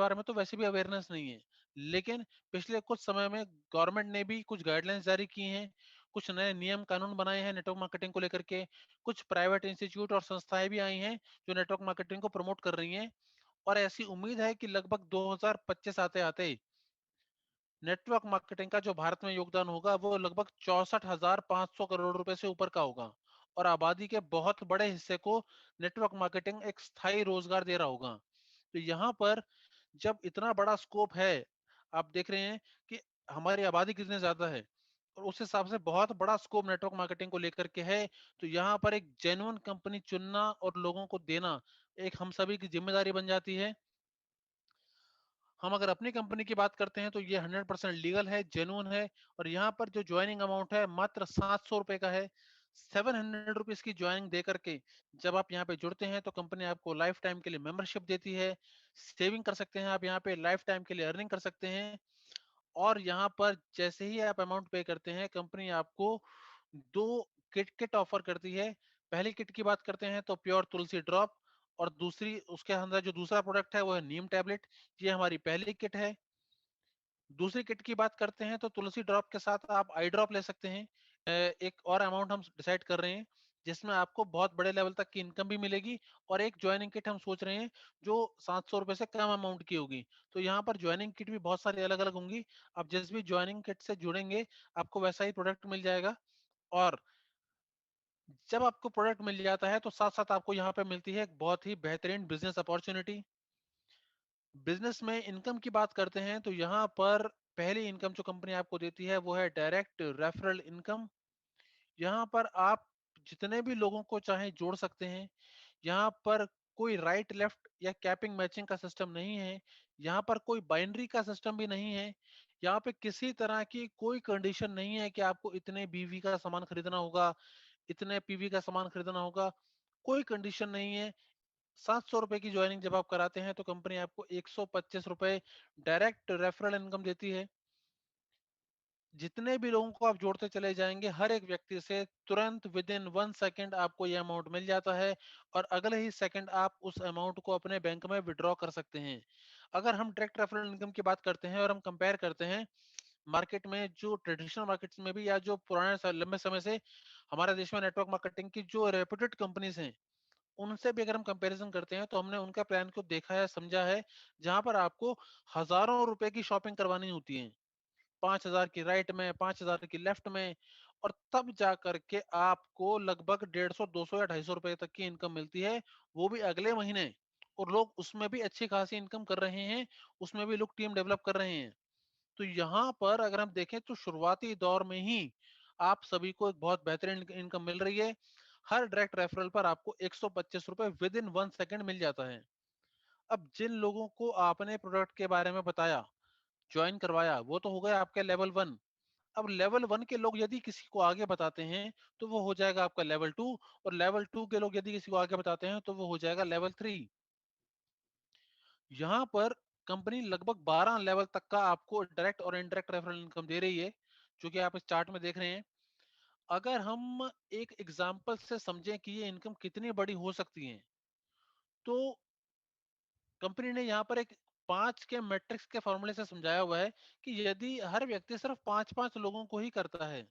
बारे में तो वैसे भी अवेयरनेस नहीं है, लेकिन पिछले कुछ समय में गवर्नमेंट ने भी कुछ गाइडलाइंस जारी की हैं, कुछ नए नियम कानून बनाए हैं नेटवर्क मार्केटिंग को लेकर के, कुछ प्राइवेट इंस्टीट्यूट और संस्थाएं भी आई हैं जो नेटवर्क मार्केटिंग को प्रमोट कर रही हैं। और ऐसी उम्मीद है कि लगभग 2025 आते आते नेटवर्क मार्केटिंग का जो भारत में योगदान होगा वो लगभग 64,500 करोड़ रुपए से ऊपर का होगा, और आबादी के बहुत बड़े हिस्से को नेटवर्क मार्केटिंग एक स्थायी रोजगार दे रहा होगा। तो यहाँ पर जब इतना बड़ा स्कोप है, आप देख रहे हैं कि हमारी आबादी कितनी ज्यादा है, और उस हिसाब से बहुत बड़ा स्कोप नेटवर्क मार्केटिंग को लेकर के है। तो यहाँ पर एक जेन्युइन कंपनी चुनना और लोगों को देना एक हम सभी की जिम्मेदारी बन जाती है। हम अगर अपनी कंपनी की बात करते हैं तो ये 100% लीगल है, जेन्युइन है, और यहाँ पर जो ज्वाइनिंग अमाउंट है मात्र 700 रुपए का है। 700 रुपीज की ज्वाइनिंग दे करके जब आप यहाँ पे जुड़ते हैं तो कंपनी आपको लाइफ टाइम के लिए मेंबरशिप देती है, सेविंग कर सकते हैं आप यहाँ पे, लाइफ टाइम के लिए अर्निंग कर सकते हैं। और यहाँ पर जैसे ही आप अमाउंट पे करते हैं, कंपनी आपको दो किट किट ऑफर करती है। पहली किट की बात करते हैं तो प्योर तुलसी ड्रॉप, और दूसरी उसके अंदर जो दूसरा प्रोडक्ट है वो है नीम टैबलेट। ये हमारी पहली किट है। दूसरी किट की बात करते हैं तो तुलसी ड्रॉप के साथ आप आई ड्रॉप ले सकते हैं। एक और अमाउंट हम डिसाइड कर रहे हैं जिसमें आपको बहुत बड़े लेवल तक की इनकम भी मिलेगी। और एक ज्वाइनिंग किट हम सोच रहे हैं जो 700 रुपए से कम अमाउंट की होगी। तो यहाँ पर ज्वाइनिंग किट भी बहुत सारी अलग अलग होंगी। आप जिस भी ज्वाइनिंग किट से जुड़ेंगे आपको वैसा ही प्रोडक्ट मिल जाएगा। और जब आपको प्रोडक्ट मिल जाता है तो साथ साथ आपको यहाँ पे मिलती है एक बहुत ही बेहतरीन बिजनेस अपॉर्चुनिटी। बिजनेस में इनकम की बात करते हैं तो यहाँ पर पहली इनकम जो कंपनी आपको देती है वो है डायरेक्ट रेफरल इनकम। यहाँ पर आप जितने भी लोगों को चाहे जोड़ सकते हैं। यहाँ पर कोई राइट लेफ्ट या कैपिंग मैचिंग का सिस्टम नहीं है। यहाँ पर कोई बाइनरी का सिस्टम भी नहीं है। यहाँ पे किसी तरह की कोई कंडीशन नहीं है कि आपको इतने बीवी का सामान खरीदना होगा, इतने पीवी का सामान खरीदना होगा। कोई कंडीशन नहीं है। 700 रुपए की ज्वाइनिंग जब आप कराते हैं तो कंपनी आपको 125 रुपए डायरेक्ट रेफरल इनकम देती है। जितने भी लोगों को आप जोड़ते चले जाएंगे हर एक व्यक्ति से तुरंत विद इन 1 सेकेंड आपको ये अमाउंट मिल जाता है, और अगले ही सेकंड आप उस अमाउंट को अपने बैंक में विड्रॉ कर सकते हैं। अगर हम डायरेक्ट रेफरल इनकम की बात करते हैं और हम कंपेयर करते हैं मार्केट में, जो ट्रेडिशनल मार्केट्स में भी या जो पुराने लंबे समय से हमारे देश में नेटवर्क मार्केटिंग की जो रेप्यूटेड कंपनीज हैं उनसे भी अगर हम कंपैरिजन करते हैं तो हमने उनका प्लान को देखा है, समझा है, जहां पर आपको हजारों रुपए की शॉपिंग करवानी होती है। 5,000 की राइट में, 5,000 की लेफ्ट में, और तब जा करके आपको लगभग 150, 200 या 250 रुपए तक की इनकम मिलती है, वो भी अगले महीने। और लोग उसमें भी अच्छी खासी इनकम कर रहे हैं, उसमें भी लोग टीम डेवलप कर रहे हैं। तो यहाँ पर अगर हम देखें तो शुरुआती दौर में ही आप सभी को एक बहुत बेहतरीन इनकम मिल रही है। हर डायरेक्ट रेफरल पर आपको 125 रुपए विद इन 1 सेकेंड मिल जाता है। अब जिन लोगों को आपने प्रोडक्ट के बारे में बताया, ज्वाइन करवाया, वो तो हो गया आपके लेवल 1। अब लेवल 1 के लोग यदि किसी को आगे बताते हैं तो वो हो जाएगा आपका लेवल 2, और लेवल 2 के लोग यदि किसी को आगे बताते हैं तो वो हो जाएगा लेवल 3। यहाँ पर कंपनी लगभग 12 लेवल तक का आपको डायरेक्ट और इनडायरेक्ट रेफरल इनकम दे रही है, जो कि आप इस चार्ट में देख रहे हैं। अगर हम एक एग्जांपल से समझें कि ये इनकम कितनी बड़ी हो सकती है, तो कंपनी ने यहाँ पर एक 5 के मैट्रिक्स के फॉर्मूले से समझाया हुआ है कि यदि हर व्यक्ति सिर्फ 5-5 लोगों को ही करता है,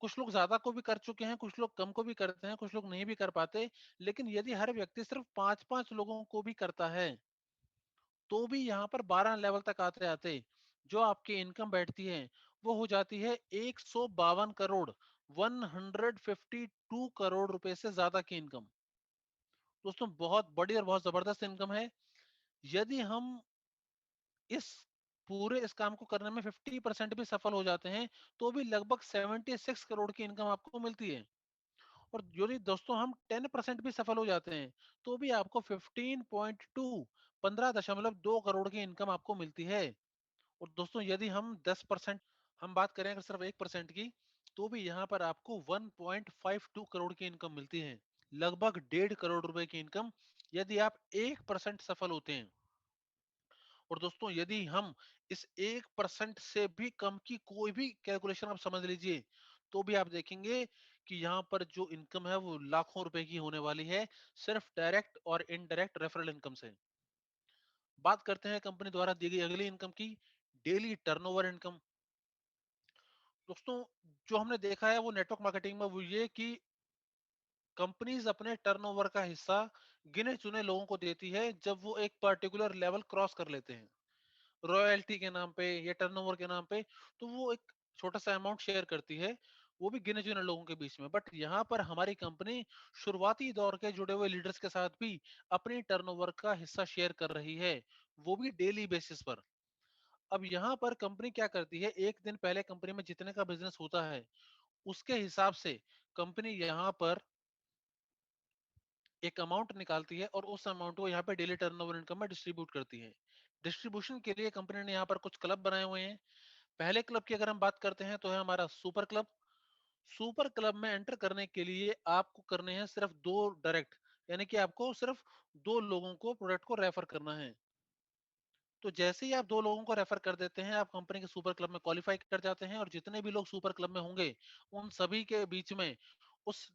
कुछ लोग ज्यादा को भी कर चुके हैं, कुछ लोग कम को भी करते हैं, कुछ लोग नहीं भी कर पाते, लेकिन यदि हर व्यक्ति सिर्फ 5-5 लोगों को भी करता है तो भी यहाँ पर 12 लेवल तक आते आते जो आपकी इनकम बैठती है वो हो जाती है 152 करोड़, 152 करोड़ रुपए से ज्यादा की इनकम। दोस्तों बहुत बड़ी और बहुत जबरदस्त इनकम है। यदि हम इस पूरे इस काम को करने में 50% भी सफल हो जाते हैं तो भी लगभग 76 करोड़ की इनकम आपको मिलती है। और यदि दोस्तों हम 10% भी सफल हो जाते हैं तो भी आपको 15.2, 15.2 करोड़ की इनकम आपको मिलती है। और दोस्तों यदि हम 10%, हम बात करें अगर सिर्फ 1% की, तो भी यहाँ पर आपको 1.52 करोड़ की इनकम मिलती है, लगभग 1.5 करोड़ रुपए की इनकम यदि आप 1% सफल होते हैं। और दोस्तों यदि हम इस 1% से भी कम की कोई भी कैलकुलेशन आप समझ लीजिए तो भी आप देखेंगे कि यहाँ पर जो इनकम है वो लाखों रुपए की होने वाली है, सिर्फ डायरेक्ट और इनडायरेक्ट रेफरल इनकम से। बात करते हैं कंपनी द्वारा दी गई अगली इनकम की, डेली टर्नओवर इनकम। दोस्तों, जो हमने देखा है वो नेटवर्क मार्केटिंग में वो ये कि कंपनीज अपने टर्नओवर का हिस्सा गिने चुने लोगों को देती है जब वो एक पर्टिकुलर लेवल क्रॉस कर लेते हैं, रॉयल्टी के नाम पे या टर्नओवर के नाम पे। तो वो एक छोटा सा अमाउंट शेयर करती है, वो भी गिने चुने लोगों के बीच में। बट यहाँ पर हमारी कंपनी शुरुआती दौर के जुड़े हुए लीडर्स के साथ भी अपनी टर्नओवर का हिस्सा शेयर कर रही है, वो भी डेली बेसिस पर। अब यहाँ पर कंपनी क्या करती है, एक दिन पहले कंपनी में जितने का बिजनेस होता है उसके हिसाब से कंपनी यहाँ पर एक अमाउंट निकालती है और उस अमाउंट को यहाँ पे डेली टर्नओवर इनकम में डिस्ट्रीब्यूट करती है। डिस्ट्रीब्यूशन के लिए कंपनी ने यहाँ पर कुछ क्लब बनाए हुए हैं। पहले क्लब की अगर हम बात करते हैं तो है हमारा सुपर क्लब। सुपर क्लब में एंटर करने के लिए आपको करने हैं सिर्फ दो डायरेक्ट, यानी कि आपको सिर्फ दो लोगों को प्रोडक्ट को रेफर करना है। तो जैसे ही आप दो लोगों को रेफर कर देते हैं, आप कंपनी के सुपर क्लब में क्वालिफाई कर जाते हैं और जितने भी लोग सुपर क्लब में होंगे उन सभी के बीच में उस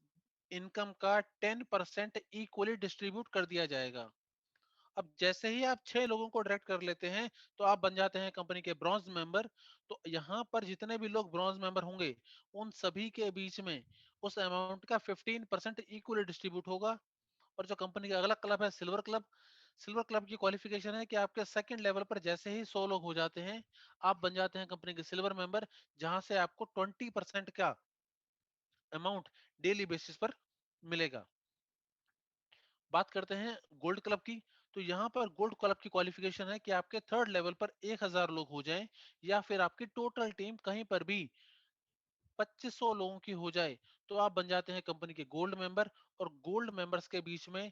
इनकम का 10% इक्वली डिस्ट्रीब्यूट कर दिया जाएगा। अब जैसे ही आप 6 लोगों को डायरेक्ट कर लेते हैं, तो आप बन जाते हैं कंपनी के ब्रॉन्ज मेंबर। तो यहाँ पर जितने भी लोग ब्रॉन्ज मेंबर होंगे, उन सभी के बीच में उस अमाउंट का 15% इक्वली डिस्ट्रीब्यूट होगा। और जो कंपनी का अगला क्लब है सिल्वर क्लब, सिल्वर क्लब की क्वालिफिकेशन है कि आपके सेकंड लेवल पर जैसे ही 100 लोग हो जाते हैं, आप बन जाते हैं कंपनी के सिल्वर मेंबर, जहां से आपको 20% का अमाउंट डेली बेसिस पर मिलेगा। बात करते हैं गोल्ड क्लब की। तो यहाँ पर गोल्ड क्लब की क्वालिफिकेशन है कि आपके थर्ड लेवल पर 1000 लोग हो जाएं या फिर आपकी टोटल टीम कहीं पर भी 2500 लोगों की हो जाए, तो आप बन जाते हैं कंपनी के गोल्ड मेंबर। और गोल्ड मेंबर्स के बीच में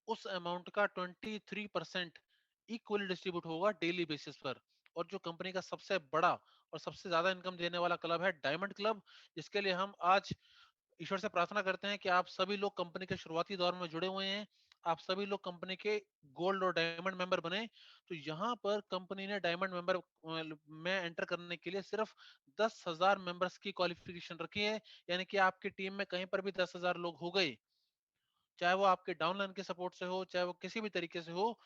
उस अमाउंट का 23% इक्वली डिस्ट्रीब्यूट होगा डेली बेसिस पर। और जो कंपनी का सबसे बड़ा और सबसे ज्यादा इनकम देने वाला क्लब है डायमंड क्लब, जिसके लिए हम आज ईश्वर से प्रार्थना करते हैं कि आप सभी लोग कंपनी के शुरुआती दौर में जुड़े हुए हैं, आप सभी लोग कंपनी के गोल्ड और डायमंड मेंबर बने। तो यहाँ पर कंपनी ने डायमंड मेंबर में एंटर करने के लिए सिर्फ 10,000 मेंबर्स की क्वालिफिकेशन रखी है। यानी कि आपकी टीम में कहीं पर भी 10,000 लोग हो गए, चाहे वो आपके डाउनलाइन के सपोर्ट से हो, चाहे वो किसी भी तरीके से हो,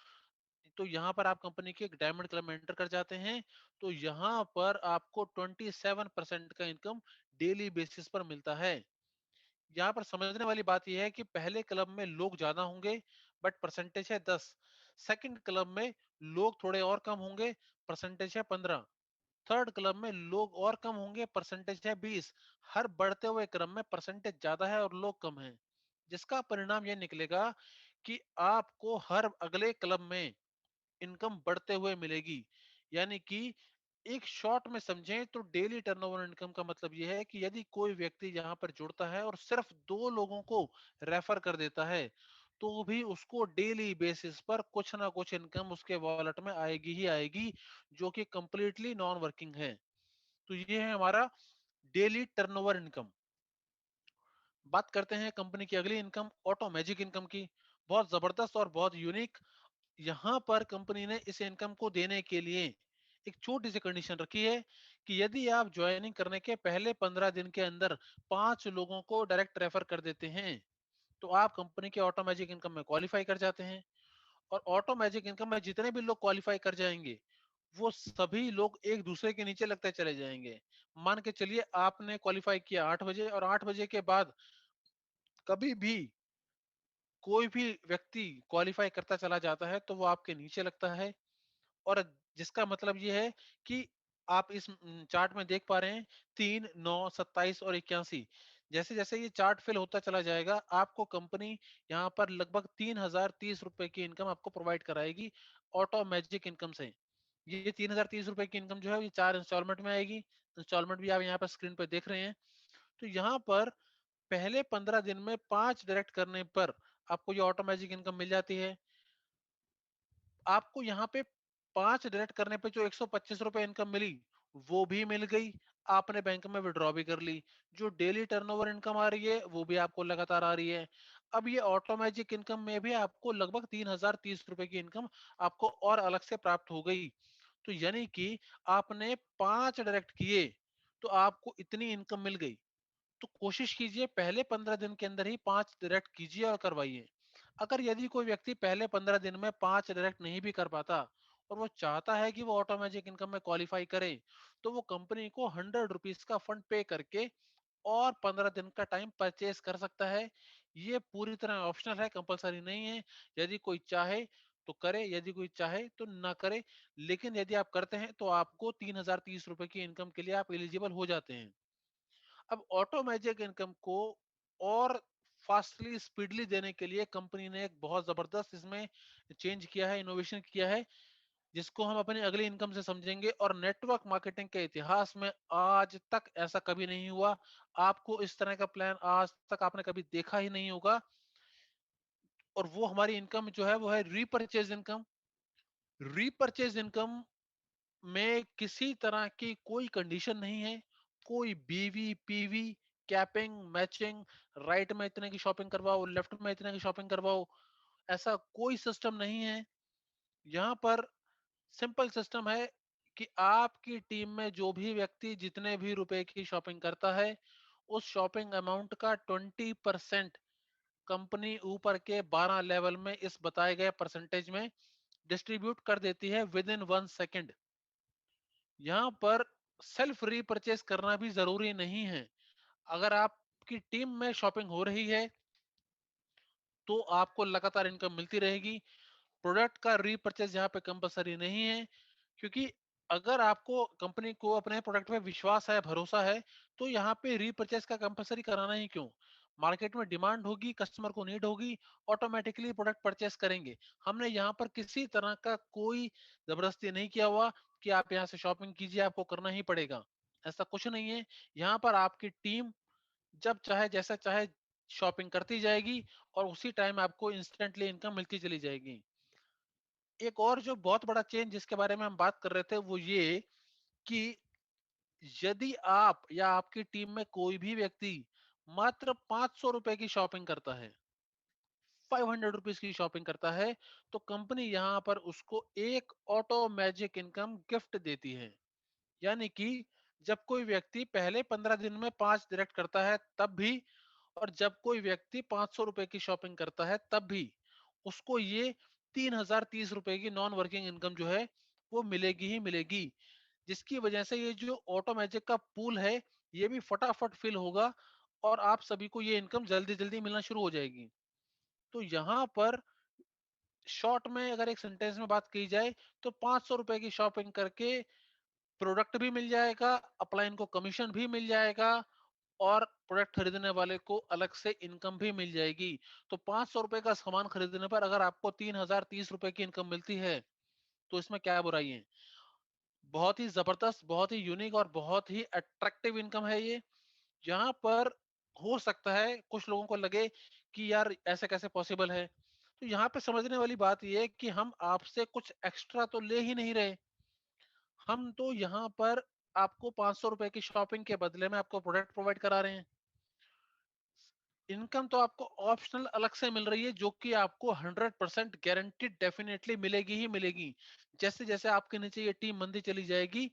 तो यहाँ पर आप कंपनी के एक डायमंड क्लब में एंटर कर जाते हैं। तो यहाँ पर आपको 27% का इनकम डेली बेसिस पर मिलता है। यहाँ पर समझने वाली बात यह है कि पहले क्लब में लोग ज्यादा होंगे, बट परसेंटेज है 10। सेकंड क्लब में लोग थोड़े और कम होंगे, परसेंटेज है 15। थर्ड क्लब में लोग और कम होंगे, परसेंटेज है 20। हर बढ़ते हुए क्रम में परसेंटेज ज्यादा है और लोग कम हैं, जिसका परिणाम यह निकलेगा कि आपको हर अगले क्लब में इनकम बढ़ते हुए मिलेगी। यानी कि एक शॉर्ट में समझें तो डेली टर्नओवर इनकम का मतलब यह है कि यदि कोई व्यक्ति यहाँ पर जुड़ता है और सिर्फ दो लोगों को रेफर कर देता है, तो भी उसको डेली बेसिस पर कुछ ना कुछ इनकम उसके वॉलेट में आएगी ही आएगी, जो कि कंप्लीटली नॉन वर्किंग है। तो ये है हमारा डेली टर्नओवर इनकम। बात करते हैं कंपनी की अगली इनकम, ऑटो मैजिक इनकम की। बहुत जबरदस्त और बहुत यूनिक। यहाँ पर कंपनी ने इस इनकम को देने के लिए एक छोटी सी कंडीशन रखी है कि यदि आप ज्वाइनिंग करने के पहले 15 दिन के अंदर 5 लोगों को डायरेक्ट रेफर कर देते हैं, तो आप कंपनी के ऑटो मैजिक इनकम में क्वालिफाई कर जाते हैं। और ऑटो मैजिक इनकम में जितने भी लोग क्वालिफाई कर जाएंगे, वो सभी लोग एक दूसरे के नीचे लगते चले जाएंगे। मान के चलिए आपने क्वालिफाई किया 8 बजे और 8 बजे के बाद कभी भी कोई भी व्यक्ति क्वालिफाई करता चला जाता है, तो वो आपके नीचे लगता है। और जिसका मतलब ये है कि आप इस चार्ट में देख पा रहे हैं 3, 9, 27 और 81। जैसे जैसे ये चार्ट फिल होता चला जाएगा, आपको कंपनी यहाँ पर लगभग 3030 रुपए की इनकम आपको प्रोवाइड कराएगी ऑटो मैजिक इनकम से। ये 3030 रुपए की इनकम जो है ये 4 इंस्टॉलमेंट में आएगी। इंस्टॉलमेंट भी आप यहाँ पर स्क्रीन पर देख रहे हैं। तो यहाँ पर पहले 15 दिन में 5 डायरेक्ट करने पर आपको ये ऑटो मैजिक इनकम मिल जाती है। आपको यहाँ पे 5 डायरेक्ट करने पे जो 125 रुपए इनकम मिली, वो भी मिल गई। आपने बैंक में विड्रॉ भी कर ली। जो डेली टर्नओवर इनकम आ रही है, वो भी आपको लगातार आ रही है। अब ये ऑटोमेटिक इनकम में भी आपको लगभग 3030 रुपए की इनकम आपको और अलग से प्राप्त हो गई। तो यानी कि आपने 5 डायरेक्ट किए, तो आपको इतनी इनकम मिल गई। तो कोशिश कीजिए पहले 15 दिन के अंदर ही 5 डायरेक्ट कीजिए और करवाइए। अगर यदि कोई व्यक्ति पहले 15 दिन में 5 डायरेक्ट नहीं भी कर पाता, और वो चाहता है कि वो ऑटो मैजिक इनकम में क्वालिफाई करे, तो वो कंपनी को 100 रुपीज का फंड पे करके और 15 दिन का टाइम परचेज कर सकता है। ये पूरी तरह ऑप्शनल है, कंपलसरी नहीं है। यदि कोई चाहे तो करे, यदि कोई चाहे तो ना करे। लेकिन यदि आप करते हैं तो आपको 3030 रुपए की इनकम के लिए आप एलिजिबल हो जाते हैं। अब ऑटो मैजिक इनकम को और फास्टली स्पीडली देने के लिए कंपनी ने एक बहुत जबरदस्त इसमें चेंज किया है, इनोवेशन किया है, जिसको हम अपनी अगली इनकम से समझेंगे। और नेटवर्क मार्केटिंग के इतिहास में आज तक ऐसा कभी नहीं हुआ। आपको इस तरह का प्लान आज तक आपने कभी देखा ही नहीं होगा। और वो हमारी इनकम जो है वो है रीपरचेज इनकम। रीपरचेज इनकम में किसी तरह की कोई कंडीशन नहीं है, कोई बीवी पीवी, कैपिंग, मैचिंग, राइट में इतने की शॉपिंग करवाओ, लेफ्ट में इतने की शॉपिंग करवाओ, ऐसा कोई सिस्टम नहीं है। यहाँ पर सिंपल सिस्टम है कि आपकी टीम में जो भी व्यक्ति जितने भी रुपए की शॉपिंग करता है, उस शॉपिंग अमाउंट का 20% कंपनी ऊपर के 12 लेवल में इस बताए गए परसेंटेज में डिस्ट्रीब्यूट कर देती है विद इन 1 सेकेंड। यहाँ पर सेल्फ रीपरचेज करना भी जरूरी नहीं है। अगर आपकी टीम में शॉपिंग हो रही है तो आपको लगातार इनकम मिलती रहेगी। प्रोडक्ट का रीपरचेज यहाँ पे कंपलसरी नहीं है, क्योंकि अगर आपको कंपनी को अपने प्रोडक्ट पे विश्वास है, भरोसा है, तो यहाँ पे रीपरचेज का कंपलसरी कराना ही क्यों। मार्केट में डिमांड होगी, कस्टमर को नीड होगी, ऑटोमेटिकली प्रोडक्ट परचेस करेंगे। हमने यहाँ पर किसी तरह का कोई जबरदस्ती नहीं किया हुआ कि आप यहाँ से शॉपिंग कीजिए, आपको करना ही पड़ेगा। ऐसा कुछ नहीं है। यहाँ पर आपकी टीम जब चाहे जैसा चाहे शॉपिंग करती जाएगी और उसी टाइम आपको इंस्टेंटली इनकम मिलती चली जाएगी। एक और जो बहुत बड़ा चेंज जिसके बारे में हम बात कर रहे थे वो ये कि यदि आप या आपकी टीम में कोई भी व्यक्ति मात्र 500 रुपए की शॉपिंग करता है, 500 रुपीज की शॉपिंग करता है, तो कंपनी यहाँ पर उसको एक ऑटो मैजिक इनकम गिफ्ट देती है। यानी कि जब कोई व्यक्ति पहले 15 दिन में 5 डायरेक्ट करता है तब भी, और जब कोई व्यक्ति 500 रुपए की शॉपिंग करता है तब भी, उसको ये 3030 रुपए की नॉन वर्किंग इनकम जो है वो मिलेगी ही मिलेगी। जिसकी वजह से ये जो ऑटो मैजिक का पूल है ये भी फटाफट फिल होगा और आप सभी को ये इनकम जल्दी जल्दी मिलना शुरू हो जाएगी। तो यहाँ पर शॉर्ट में अगर एक सेंटेंस में बात की जाए तो 500 रुपए की शॉपिंग करके प्रोडक्ट भी मिल जाएगा, अपलाइन को कमीशन भी मिल जाएगा, और प्रोडक्ट खरीदने वाले को अलग से इनकम भी मिल जाएगी। तो 500 रुपए का सामान खरीदने पर अगर आपको 3030 रुपए की इनकम मिलती है तो इसमें क्या बुराई है। बहुत ही जबरदस्त, बहुत ही यूनिक और बहुत ही अट्रैक्टिव इनकम है ये। यहाँ पर हो सकता है कुछ लोगों को लगे कि यार ऐसे कैसे पॉसिबल है। तो यहाँ पे समझने वाली बात ये है कि हम आपसे कुछ एक्स्ट्रा तो ले ही नहीं रहे। हम तो यहाँ पर आपको 500 रुपए की शॉपिंग के बदले में आपको प्रोडक्ट प्रोवाइड करा रहे हैं। इनकम तो आपको ऑप्शनल अलग से मिल रही है जो कि आपको 100% गारंटीड डेफिनेटली मिलेगी ही मिलेगी। जैसे जैसे आपके नीचे ये टीम बनती चली जाएगी,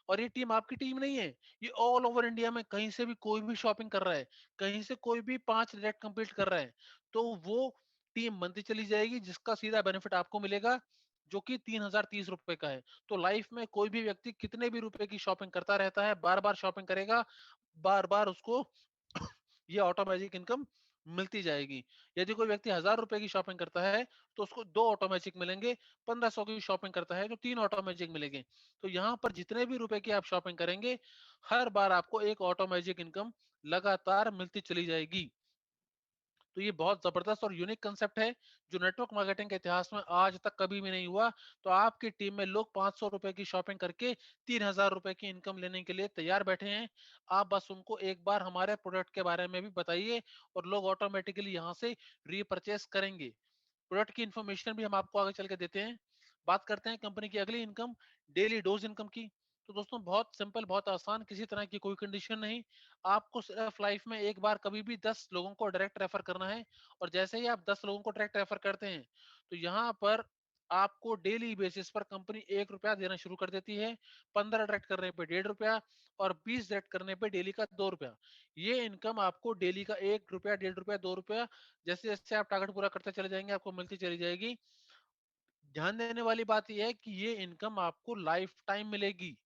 और ये टीम आपकी टीम नहीं है, ये ऑल ओवर इंडिया में कहीं से भी कोई भी शॉपिंग कर रहा है, कहीं से कोई भी 5 डायरेक्ट कंप्लीट कर रहा है, तो वो टीम बनती चली जाएगी जिसका सीधा बेनिफिट आपको मिलेगा, जो कि 3030 रुपए का है। तो लाइफ में कोई भी व्यक्ति कितने भी रुपए की शॉपिंग करता रहता है, बार बार शॉपिंग करेगा, बार बार उसको ये ऑटो मैजिक इनकम मिलती जाएगी। यदि कोई व्यक्ति 1000 रुपए की शॉपिंग करता है तो उसको 2 ऑटो मैजिक मिलेंगे, 1500 की शॉपिंग करता है तो 3 ऑटो मैजिक मिलेंगे। तो यहाँ पर जितने भी रुपए की आप शॉपिंग करेंगे, हर बार आपको एक ऑटो मैजिक इनकम लगातार मिलती चली जाएगी। तो ये बहुत जबरदस्त और यूनिक कंसेप्ट है जो नेटवर्क मार्केटिंग के इतिहास में आज तक कभी भी नहीं हुआ। तो आपकी टीम में लोग 500 रुपए की शॉपिंग करके 3000 रुपए की इनकम लेने के लिए तैयार बैठे हैं। आप बस उनको एक बार हमारे प्रोडक्ट के बारे में भी बताइए और लोग ऑटोमेटिकली यहाँ से रीपरचेस करेंगे। प्रोडक्ट की इंफॉर्मेशन भी हम आपको आगे चल के देते हैं। बात करते हैं कंपनी की अगली इनकम, डेली डोज इनकम की। तो दोस्तों बहुत सिंपल, बहुत आसान, किसी तरह की कोई कंडीशन नहीं। आपको सिर्फ लाइफ में एक बार कभी भी 10 लोगों को डायरेक्ट रेफर करना है, और जैसे ही आप 10 लोगों को डायरेक्ट रेफर करते हैं तो यहाँ पर आपको डेली बेसिस पर कंपनी 1 रुपया देना शुरू कर देती है। 15 डायरेक्ट करने पे 1.5 रुपया, और 20 डायरेक्ट करने पे डेली का 2 रुपया। ये इनकम आपको डेली का 1 रुपया, 1.5 रुपया, 2 रुपया, जैसे जैसे आप टारगेट पूरा करते चले जाएंगे आपको मिलती चली जाएगी। ध्यान देने वाली बात ये है कि ये इनकम आपको लाइफ टाइम मिलेगी,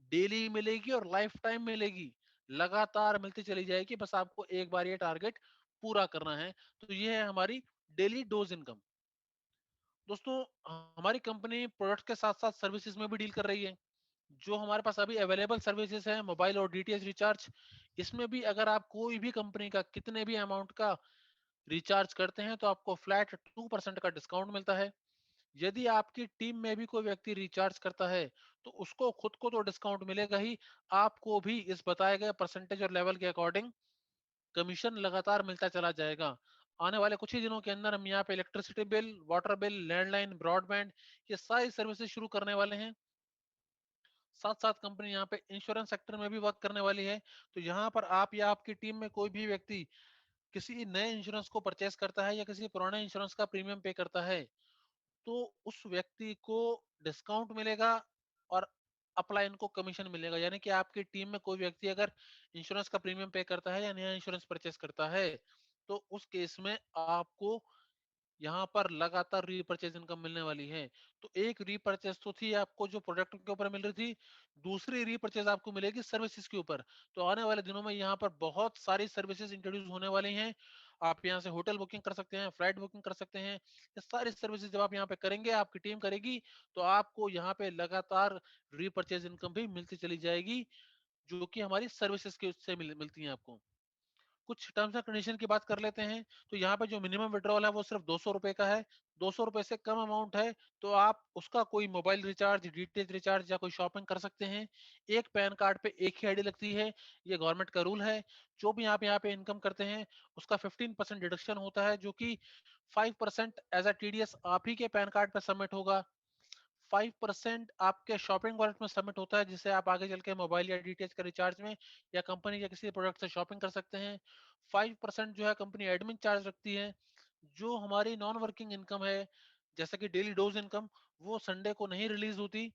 डेली मिलेगी और लाइफ टाइम मिलेगी। लगातार मिलती चली जाएगी, बस आपको एक बार ये टारगेट पूरा करना है। तो ये है हमारी डेली डोज़ इनकम। दोस्तों, हमारी कंपनी प्रोडक्ट के साथ-साथ सर्विसेज़ में भी डील कर रही है। जो हमारे पास अभी अवेलेबल सर्विसेज़ हैं, मोबाइल और डीटीएच रिचार्ज, इसमें भी अगर आप कोई भी कंपनी का कितने भी अमाउंट का रिचार्ज करते हैं, तो आपको फ्लैट 2% का डिस्काउंट मिलता है। यदि आपकी टीम में भी कोई व्यक्ति रिचार्ज करता है, तो उसको खुद को तो डिस्काउंट मिलेगा ही, आपको भी इस बताए गए परसेंटेज और लेवल के अकॉर्डिंग कमीशन लगातार मिलता चला जाएगा। आने वाले कुछ ही दिनों के अंदर हम यहाँ पे electricity bill, water bill, landline, broadband, ये सारी सर्विसेज शुरू करने वाले हैं। साथ-साथ कंपनी यहाँ पे इंश्योरेंस सेक्टर में भी वर्क करने वाली है। तो यहाँ पर आप या आपकी टीम में कोई भी व्यक्ति किसी नए इंश्योरेंस को परचेज़ करता है या किसी पुराने इंश्योरेंस का प्रीमियम पे करता है, तो उस व्यक्ति को डिस्काउंट मिलेगा और अपलाइन को कमीशन मिलेगा। यानी कि आपकी टीम में कोई व्यक्ति अगर इंश्योरेंस का प्रीमियम पे करता है या नया इंश्योरेंस परचेज़ करता है, तो उस केस में आपको यहाँ पर लगातार रीपर्चेज इनकम मिलने वाली है। तो एक रीपर्चेज तो थी आपको जो प्रोडक्ट के ऊपर मिल रही थी, दूसरी रीपर्चेज आपको मिलेगी सर्विसेज के ऊपर। तो आने वाले दिनों में यहाँ पर बहुत सारी सर्विसेज इंट्रोड्यूस होने वाली हैं। आप यहाँ से होटल बुकिंग कर सकते हैं, फ्लाइट बुकिंग कर सकते हैं। ये सारी सर्विसेज जब आप यहाँ पे करेंगे, आपकी टीम करेगी, तो आपको यहाँ पे लगातार रीपर्चेज इनकम भी मिलती चली जाएगी, जो कि हमारी सर्विसेज के उससे मिलती हैं आपको। कुछ टर्म्स एंड कंडीशन की बात कर लेते हैं। तो यहाँ पे जो मिनिमम विड्रॉल है वो सिर्फ ₹200 का है। ₹200 से कम अमाउंट है तो आप उसका कोई मोबाइल रिचार्ज, डीटीएच रिचार्ज या कोई शॉपिंग कर सकते हैं। एक पैन कार्ड पे एक ही आईडी लगती है। ये गवर्नमेंट का रूल है। जो भी आप यहाँ पे इनकम करते हैं उसका 15% डिडक्शन होता है, जो कि 5% एज़ अ टीडीएस आप ही के पैन कार्ड पे सबमिट होगा। 5% आपके शॉपिंग वॉलेट में सबमिट होता है, जिससे आप आगे चल के मोबाइल या डीटीएच का रिचार्ज में या कंपनी या किसी प्रोडक्ट से शॉपिंग कर सकते हैं। 5% जो है कंपनी एडमिन चार्ज रखती है। जो हमारी नॉन वर्किंग इनकम है, जैसे कि डेली डोज इनकम, वो संडे को नहीं रिलीज होती।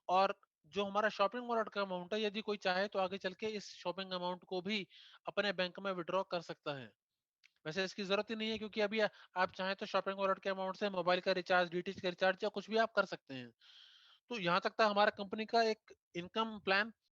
और जो हमारा शॉपिंग वॉलेट का अमाउंट है, यदि कोई चाहे तो आगे चल के इस शॉपिंग अमाउंट को भी अपने बैंक में विड्रॉ कर सकता है। वैसे इसकी जरूरत ही नहीं है, क्योंकि अभी आप चाहें तो शॉपिंग वॉलेट के अमाउंट से मोबाइल का रिचार्ज, डीटीएच का रिचार्ज या कुछ भी आप कर सकते हैं। तो यहाँ तक था हमारा कंपनी का एक इनकम प्लान।